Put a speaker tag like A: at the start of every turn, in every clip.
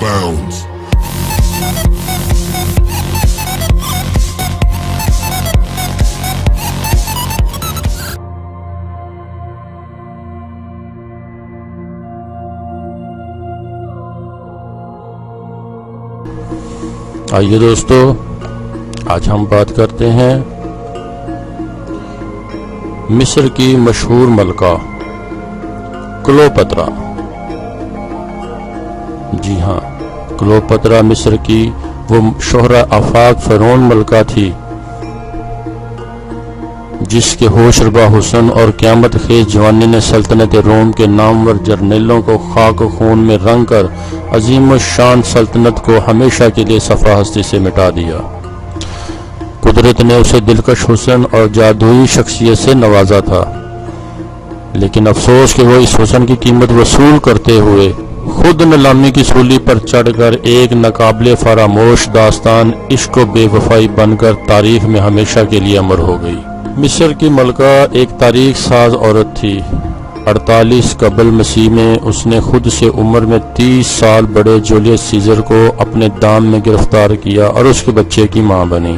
A: bounds.
B: آئیے دوستو، آج ہم بات کرتے ہیں مصر کی مشہور ملکہ کلوپترا۔ جی ہاں، کلوپترا مصر کی وہ شہرہ آفاق فرعون ملکہ تھی جس کے ہوش ربا حسن اور قیامت خیز جوانی نے سلطنت روم کے نامور جرنیلوں کو خاک و خون میں رنگ کر عظیم الشان سلطنت کو ہمیشہ کے لیے صفحہ ہستی سے مٹا دیا۔ قدرت نے اسے دلکش حسن اور جادوئی شخصیت سے نوازا تھا، لیکن افسوس کہ وہ اس حسن کی قیمت وصول کرتے ہوئے خود نیلامی کی سولی پر چڑھ کر ایک ناقابل فراموش داستان عشق و بے وفائی بن کر تاریخ میں ہمیشہ کے لیے امر ہو گئی۔ مصر کی ملکہ ایک تاریخ ساز عورت تھی۔ 48 قبل مسیح میں اس نے خود سے عمر میں 30 سال بڑے جولیس سیزر کو اپنے دام میں گرفتار کیا اور اس کے بچے کی ماں بنی۔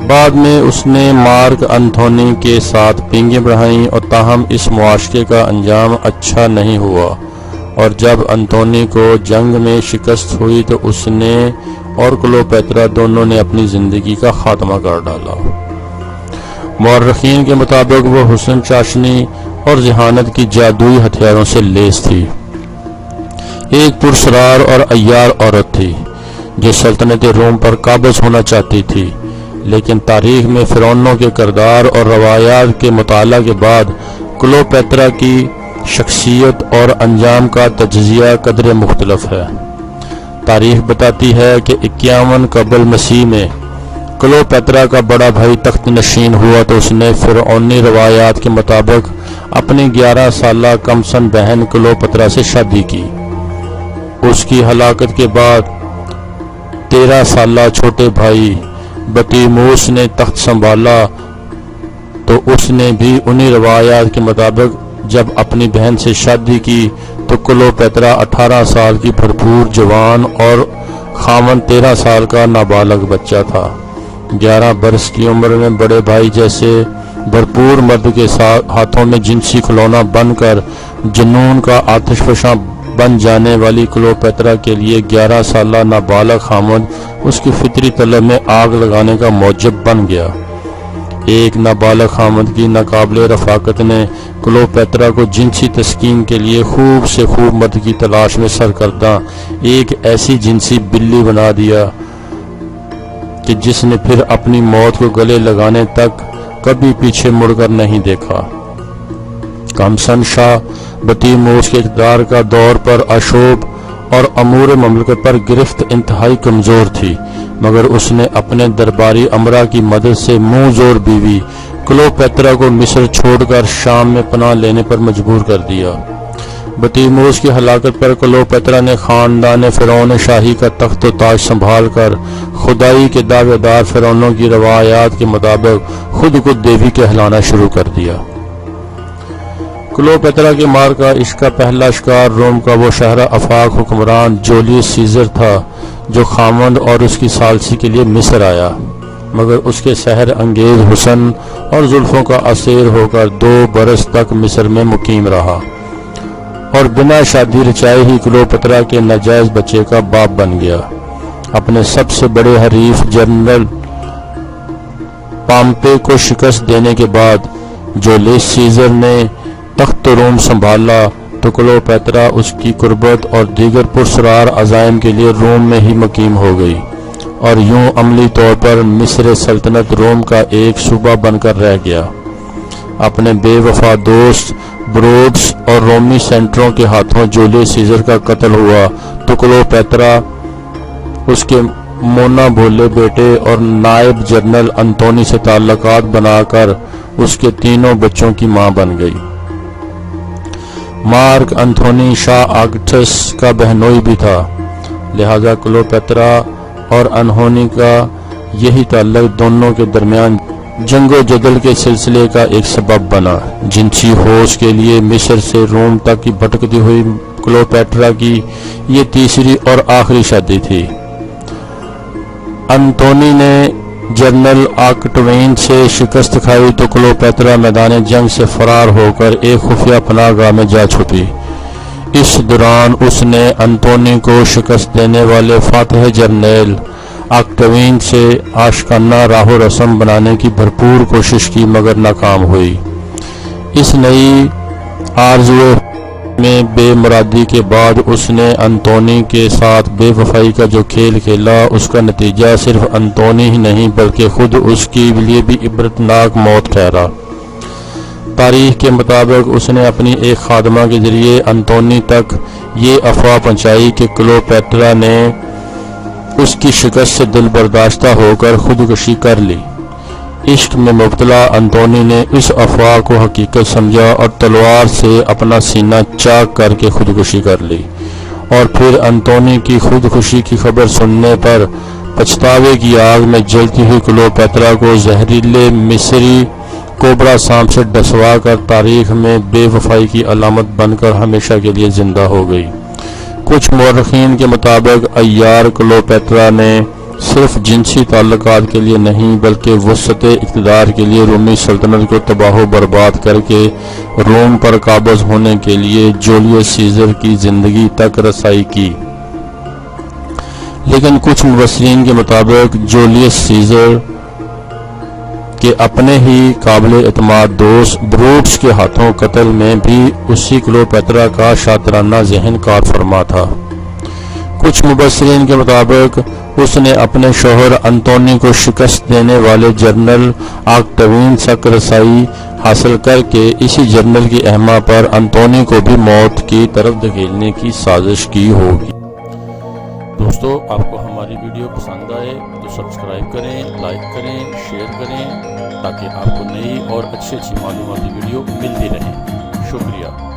B: بعد میں اس نے مارک انتھونی کے ساتھ پینگیں بڑھائیں اور تاہم اس معاشرے کا انجام اچھا نہیں ہوا، اور جب انتھونی کو جنگ میں شکست ہوئی تو اس نے اور کلوپیترا دونوں نے اپنی زندگی کا خاتمہ کر ڈالا۔ مورخین کے مطابق وہ حسن چاشنی اور ذہانت کی جادوئی ہتھیاروں سے لیس تھی۔ ایک پرسرار اور عیار عورت تھی جو سلطنت روم پر قابض ہونا چاہتی تھی، لیکن تاریخ میں فرعونوں کے کردار اور روایات کے مطالعہ کے بعد کلوپیترا کی شخصیت اور انجام کا تجزیہ قدرے مختلف ہے۔ تاریخ بتاتی ہے کہ 51 قبل مسیح میں کلوپیترا کا بڑا بھائی تخت نشین ہوا تو اس نے فرعونی روایات کے مطابق اپنی 11 سالہ کم سن بہن کلوپترا سے شادی کی۔ اس کی ہلاکت کے بعد 13 سالہ چھوٹے بھائی بطیموس نے تخت سنبھالا، تو اس نے بھی انہی روایات کے مطابق جب اپنی بہن سے شادی کی تو کلوپیترا 18 سال کی بھرپور جوان اور خاوند 13 سال کا نابالغ بچہ تھا۔ 11 برس کی عمر میں بڑے بھائی جیسے بھرپور مرد کے ہاتھوں میں جنسی کھلونا بن کر جنون کا آتش فشاں بن جانے والی کلوپیترا کے لیے 11 سالہ نابالغ خاوند اس کی فطری طلب میں آگ لگانے کا موجب بن گیا۔ ایک نابالغ خاوند کی ناقابل رفاقت نے کلوپیترا کو جنسی تسکین کے لیے خوب سے خوب مرد کی تلاش میں سرکردہ ایک ایسی جنسی بلی بنا دیا کہ جس نے پھر اپنی موت کو گلے لگانے تک کبھی پیچھے مڑ کر نہیں دیکھا۔ کمسن شاہ بطیموس کے اقتدار کا دور پر اشوب اور امور مملکت پر گرفت انتہائی کمزور تھی، مگر اس نے اپنے درباری امرا کی مدد سے منہ زور بیوی کلوپیترا کو مصر چھوڑ کر شام میں پناہ لینے پر مجبور کر دیا۔ بطیموس کی ہلاکت پر کلوپیترا نے خاندان فرعون شاہی کا تخت و تاج سنبھال کر خدائی کے دعوے دار فرعونوں کی روایات کے مطابق خود کو دیوی کہلانا شروع کر دیا۔ کلوپیترا کے مار کا عشق کا پہلا شکار روم کا وہ شہرہ آفاق حکمران جولیس سیزر تھا جو خاوند اور اس کی ثالثی کے لیے مصر آیا، مگر اس کے سحر انگیز حسن اور زلفوں کا اسیر ہو کر 2 برس تک مصر میں مقیم رہا اور بنا شادی رچائے ہی کلوپیترا کے ناجائز بچے کا باپ بن گیا۔ اپنے سب سے بڑے حریف جنرل پامپے کو شکست دینے کے بعد جولیس سیزر نے تخت روم سنبھالا تو کلوپیترا اس کی قربت اور دیگر پرسرار عزائم کے لیے روم میں ہی مقیم ہو گئی، اور یوں عملی طور پر مصر سلطنت روم کا ایک صوبہ بن کر رہ گیا۔ اپنے بے وفا دوست بروڈس اور رومی سینٹروں کے ہاتھوں جولیس سیزر کا قتل ہوا تو کلوپیترا اس کے مونا بھولے بیٹے اور نائب جنرل انتونی سے تعلقات بنا کر اس کے 3 بچوں کی ماں بن گئی۔ مارک انتھونی شاہ آگسٹس کا بہنوئی بھی تھا، لہذا کلوپیترا اور انہونی کا یہی تعلق دونوں کے درمیان جنگ و جدل کے سلسلے کا ایک سبب بنا۔ جنسی ہوش کے لیے مصر سے روم تک کی بھٹکتی ہوئی کلوپیٹرا کی یہ تیسری اور آخری شادی تھی۔ انتونی نے جنرل آکٹوین سے شکست کھائی تو کلوپیٹرا میدان جنگ سے فرار ہو کر ایک خفیہ پناہ گاہ میں جا چھپی۔ اس دوران اس نے انتونی کو شکست دینے والے فاتح جرنیل آکٹوین سے عاشقانہ راہ و رسم بنانے کی بھرپور کوشش کی مگر ناکام ہوئی۔ اس نئی آرزو میں بے مرادی کے بعد اس نے انتونی کے ساتھ بے وفائی کا جو کھیل کھیلا، اس کا نتیجہ صرف انتونی ہی نہیں بلکہ خود اس کے لیے بھی عبرتناک موت ٹھہرا۔ تاریخ کے مطابق اس نے اپنی ایک خادمہ کے ذریعے انتونی تک یہ افواہ پہنچائی کہ کلوپیٹرا نے اس کی شکست سے دل برداشتہ ہو کر خودکشی کر لی۔ عشق میں مبتلا انتونی نے اس افواہ کو حقیقت سمجھا اور تلوار سے اپنا سینہ چاک کر کے خودکشی کر لی، اور پھر انتونی کی خودکشی کی خبر سننے پر پچھتاوے کی آگ میں جلتی ہوئی کلوپیٹرا کو زہریلے مصری کوبرا سانپ سے ڈسوا کر تاریخ میں بے وفائی کی علامت بن کر ہمیشہ کے لیے زندہ ہو گئی۔ کچھ مورخین کے مطابق عیار کلوپیٹرا نے صرف جنسی تعلقات کے لیے نہیں بلکہ وسعت اقتدار کے لیے رومی سلطنت کو تباہ و برباد کر کے روم پر قابض ہونے کے لیے جولیس سیزر کی زندگی تک رسائی کی۔ لیکن کچھ مبصرین کے مطابق جولیس سیزر کے اپنے ہی قابل اعتماد دوست بروٹس کے ہاتھوں قتل میں بھی اسی کلوپیٹرا کا شاطرانہ ذہن کار فرما تھا۔ کچھ مبصرین کے مطابق اس نے اپنے شوہر انتونی کو شکست دینے والے جنرل آکٹوین تک رسائی حاصل کر کے اسی جنرل کی اہما پر انتونی کو بھی موت کی طرف دھکیلنے کی سازش کی ہوگی۔ دوستو، آپ کو ہماری ویڈیو پسند آئے تو سبسکرائب کریں، لائک کریں، شیئر کریں تاکہ آپ کو نئی اور اچھی معلوماتی ویڈیو ملتی رہے۔ شکریہ۔